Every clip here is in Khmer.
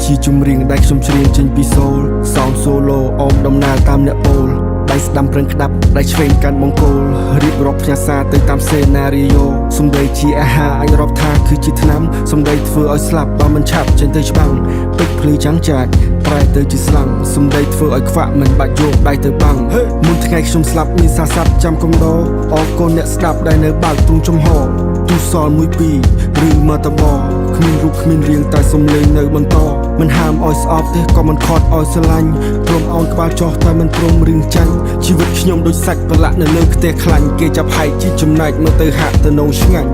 ជាជំរៀងដែលខ្ញុំច្រៀងចេញពីសូលសោមសូឡូអមដំណើរតាមអ្នកអូលដៃស្ដាំប្រឹងក្តាប់ដៃឆ្វេងកាន់បង្គោលរៀបរាប់ផ្ញើសារទៅតាមសេណារីយ៉ូសំដីជាអាហារអញរាប់ថាគឺជាថ្នាំសំដីធ្វើឲ្យស្លាប់បើមិនឆាប់ចេញទៅច្បាំងពេចភ្លឺចាំងចាច់ប្រែទៅជាស្លាំងសំដីធ្វើឲ្យខ្វាក់មិនបាច់យកដៃទៅបាំងមុនថ្ងៃខ្ញុំស្លាប់មានសារស័ព្ទចាំកំដរអរគុណអ្នកស្ដាប់ដែលនៅបើកទ្រូងចំហទូសល់1 2ឬមកតបគ្មានរូបគ្មានរាងតែសំឡេងនៅបន្តមិនហាមឲ្យស្អប់ទេក៏មិនខត់ឲ្យស្រឡាញ់ព្រមអោនក្បាលចុះតែមិនព្រមរឿងចាញ់ជីវិតខ្ញុំដូចសាច់ប្រឡាក់នៅលើផ្ទះខ្លាញ់គេចាប់ហែកជាចំណែកមើលទៅហាក់ទៅនោឆ្ងាញ់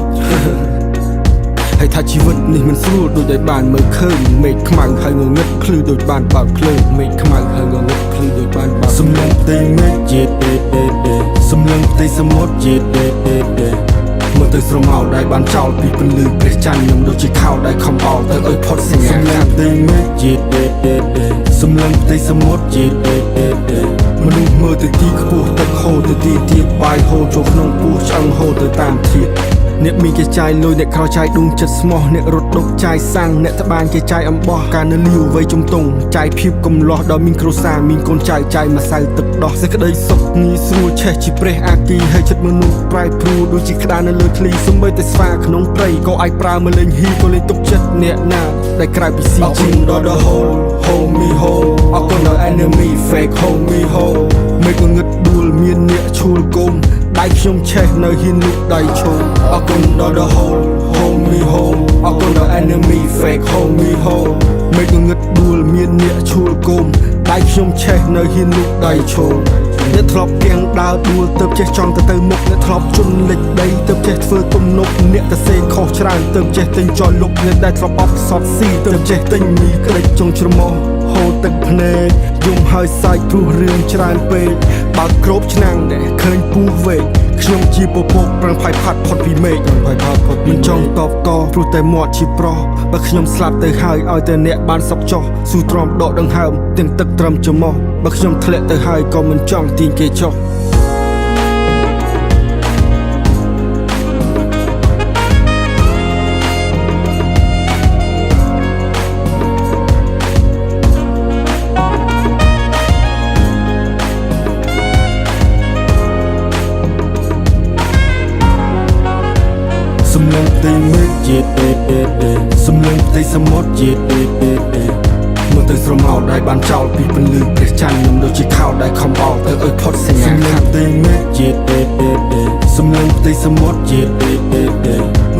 ហើយថាជីវិតនេះមិនស្រួលដូចឲ្យបានមើលឃើញមេឃខ្មៅហើយងងឹតភ្លឺដូចបានបើកភ្លើងមេឃខ្មៅហើយងងឹតភ្លឺដូចបានបើកសំឡេងផ្ទៃមេឃជាសំឡេងផ្ទៃសមុទ្រជាមើលទៅស្រមោលដែលបានចោលពីពន្លឺព្រះច័ន្ទខ្ញុំដូចជាខោដែលខំអោលទៅឲ្យផុតសញ្ញាសំឡេងផ្ទៃមេឃជាសំឡេងផ្ទៃសមុទ្រជាមនុស្សមើលទៅទីខ្ពស់ទឹកហូរទៅទីទាបបាយហូរចូលក្នុងពោះឆ្អឹងហូរទៅតាមធាតុអ្នកមានគេចាយលុយអ្នកក្រចាយដួងចិត្តស្មោះអ្នករត់ដុកចាយសាំងអ្នកត្បាញគេចាយអំបោះការនៅលាវវ័យជំទង់ចាយភាពកំលោះដល់មានគ្រួសារមានកូនចៅចាយម្សៅទឹកដោះសេចក្តីសុខងាយស្រួលឆេះជាព្រះអាគីហើយចិត្តមនុស្សប្រែប្រួលដូចជាក្តារនៅលើឃ្លីសំបីតែស្វាក្នុងព្រៃក៏អាចប្រើមកលេងហ៊ីក៏លេងទុកចិត្តអ្នកណាដែលក្រៅពីស៊ីជីងដល់ the whole hold me hold អរគុណដល់ enemy fake hold me hold មិនងឹតដួលមានអ្នកឈួលគុំដៃខ្ញុំឆេះនៅហ៊ានលុកដៃឈោអរគុណដល់ the whole hold me hold អរគុណដល់ enemy fake hold me hold មិនងឹតដួលមានអ្នកឈួលគុំដៃខ្ញុំឆេះនៅហ៊ានលុកដៃឈោអ្នកធ្លាប់ទាំងដើរដួលទៅចេះចង់ទៅមុខអ្នកធ្លាប់ជន់លិចដីទៅចេះធ្វើទំនប់អ្នកទៅសេខុសច្រើនទៅចេះទិញចលលុកអ្នកដែលធ្លាប់អត់សតស៊ីទៅចេះទិញមីក្លេចចុងច្រមុះហូរទឹកភ្នែកយំហើយសាច់ព្រោះរឿងច្រើនពេកបើក្របឆ្នាំងដែលឃើញពូវេកខ្ញុំជាពពកប្រឹងផាយផាត់ផុតពីមេឃមិនចង់តបតព្រោះតែមាត់ជាប្រុសបើខ្ញុំស្លាប់ទៅហើយឲ្យតែអ្នកបានសុខចុះស៊ូទ្រាំដកដង្ហើមទាំងទឹកត្រឹមច្រមុះបើខ្ញុំធ្លាក់ទៅហើយក៏មិនចង់ទាញគេចុះសំឡេងផ្ទៃមេឃជាសំឡេងផ្ទៃសមុទ្រជាមើលទៅស្រមោលដែលបានចោលពីពន្លឺព្រះច័ន្ទខ្ញុំដូចជាខោដែលខំអោលទៅឲ្យផុតសញ្ញាសំឡេងផ្ទៃមេឃជាសំឡេងផ្ទៃសមុទ្រជា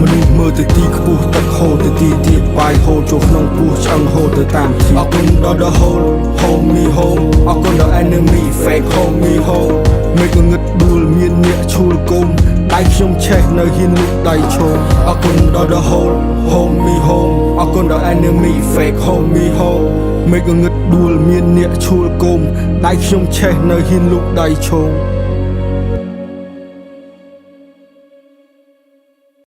មនុស្សមើលទៅទីខ្ពស់ទឹកហូរទៅទីទាបបាយហូរចូលក្នុងពោះឆ្អឹងហូរទៅតាមធាតុអរគុណដល់ the whole hold me hold អរគុណដល់ enemy fake hold me hold មិនងឹតដួលមានអ្នកឈួលគុំដៃខ្ញុំឆេះនៅហ៊ានលុកដៃឈោអរគុណដល់ the whole hold me hold អរគុណដល់ enemy fake hold me hold មិនងឹតដួលមានអ្នកឈួលគុំដៃខ្ញុំឆេះនៅហ៊ានលុកដៃឈោ